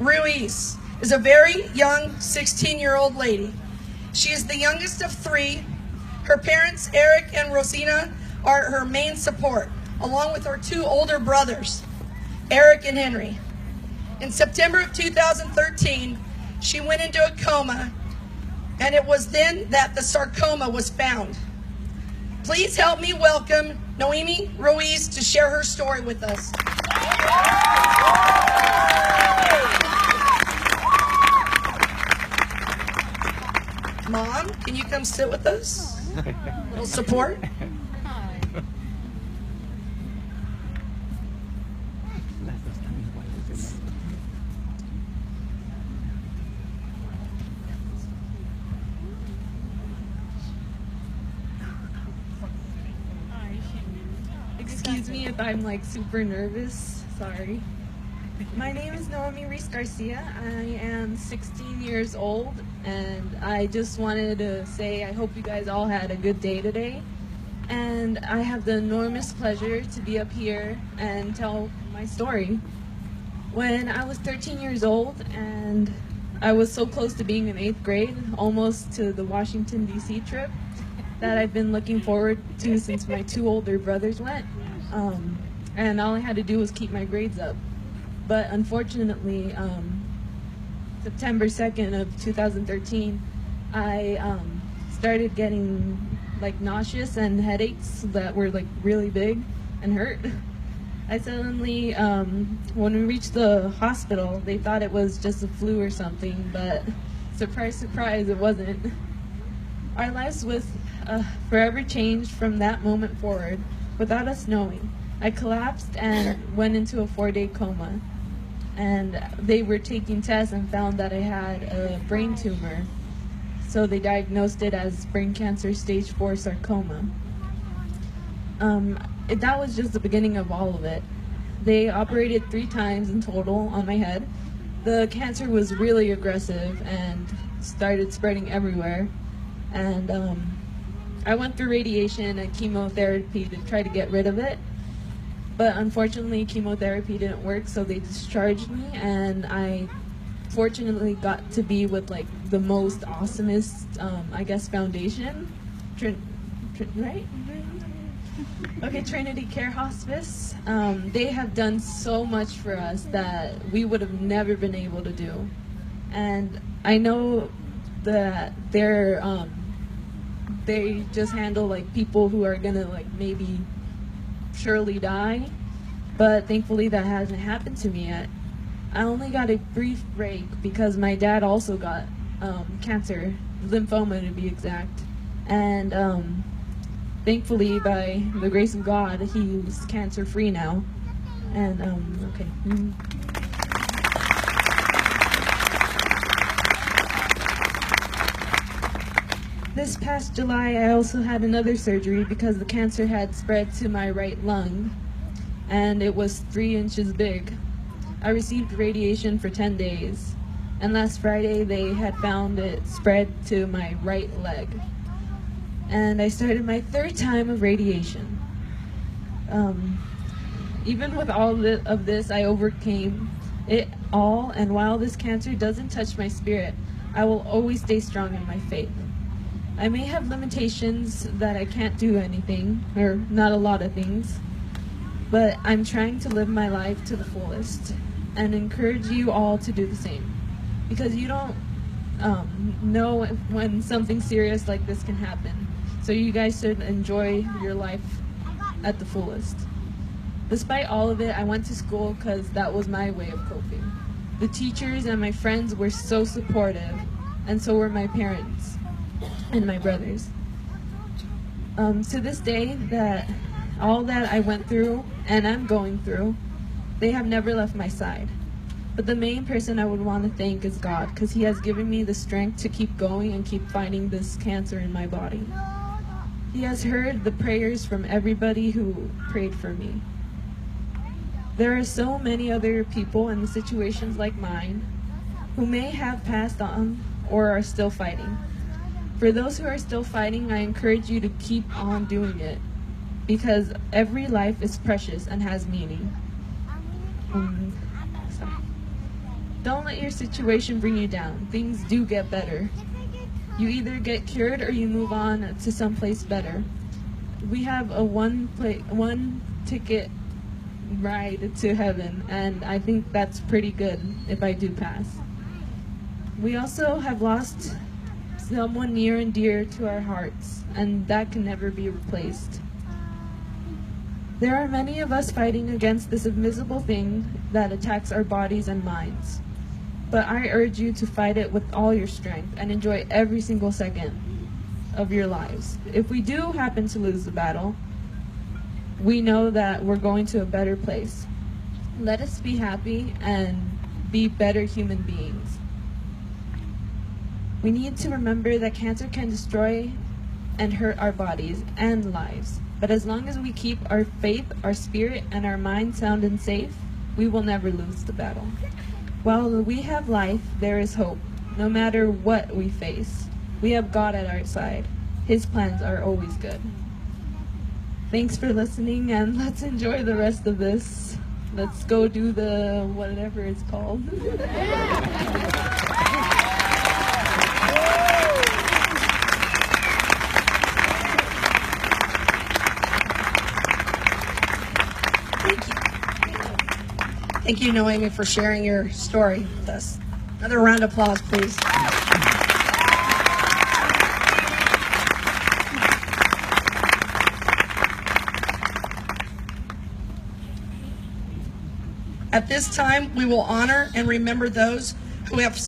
Ruiz is a very young 16-year-old lady. She is the youngest of three. Her parents, Eric and Rosina, are her main support, along with her two older brothers, Eric and Henry. In September of 2013, she went into a coma, and it was then that the sarcoma was found. Please help me welcome Nohemy Ruiz to share her story with us. Mom, can you come sit with us? A little support? Excuse me if I'm like super nervous, sorry. My name is Nohemy Ruiz Garcia. I am 16 years old, and I just wanted to say I hope you guys all had a good day today. And I have the enormous pleasure to be up here and tell my story. When I was 13 years old, and I was so close to being in 8th grade, almost to the Washington, D.C. trip that I've been looking forward to since my two older brothers went. And all I had to do was keep my grades up. But unfortunately, September 2nd of 2013, I started getting like nauseous and headaches that were like really big and hurt. I suddenly, when we reached the hospital, they thought it was just a flu or something, but surprise, surprise, it wasn't. Our lives was forever changed from that moment forward without us knowing. I collapsed and went into a 4-day coma. And they were taking tests and found that I had a brain tumor. So they diagnosed it as brain cancer stage 4 sarcoma. That was just the beginning of all of it. They operated 3 times in total on my head. The cancer was really aggressive and started spreading everywhere. And I went through radiation and chemotherapy to try to get rid of it. But unfortunately, chemotherapy didn't work, so they discharged me, and I fortunately got to be with like the most awesomest, I guess, foundation, right? Okay, Trinity Care Hospice. They have done so much for us that we would have never been able to do, and I know that they just handle like people who are gonna like maybe surely die, but thankfully that hasn't happened to me yet. I only got a brief break because my dad also got cancer, lymphoma to be exact, and thankfully by the grace of God he's cancer free now. And okay. This past July, I also had another surgery because the cancer had spread to my right lung, and it was 3 inches big. I received radiation for 10 days, and last Friday they had found it spread to my right leg. And I started my 3rd time of radiation. Even with all of this, I overcame it all, and while this cancer doesn't touch my spirit, I will always stay strong in my faith. I may have limitations that I can't do anything, or not a lot of things, but I'm trying to live my life to the fullest and encourage you all to do the same, because you don't know when something serious like this can happen, so you guys should enjoy your life at the fullest. Despite all of it, I went to school because that was my way of coping. The teachers and my friends were so supportive, and so were my parents and my brothers. To this day, that all that I went through and I'm going through, they have never left my side. But the main person I would want to thank is God, because he has given me the strength to keep going and keep fighting this cancer in my body. He has heard the prayers from everybody who prayed for me. There are so many other people in situations like mine who may have passed on or are still fighting. For those who are still fighting, I encourage you to keep on doing it, because every life is precious and has meaning. Don't let your situation bring you down. Things do get better. You either get cured or you move on to someplace better. We have a one ticket ride to heaven, and I think that's pretty good if I do pass. We also have lost someone near and dear to our hearts, and that can never be replaced. There are many of us fighting against this invisible thing that attacks our bodies and minds. But I urge you to fight it with all your strength and enjoy every single second of your lives. If we do happen to lose the battle, we know that we're going to a better place. Let us be happy and be better human beings. We need to remember that cancer can destroy and hurt our bodies and lives. But as long as we keep our faith, our spirit, and our mind sound and safe, we will never lose the battle. While we have life, there is hope. No matter what we face, we have God at our side. His plans are always good. Thanks for listening, and let's enjoy the rest of this. Let's go do the whatever it's called. Thank you, Nohemy, for sharing your story with us. Another round of applause, please. At this time, we will honor and remember those who have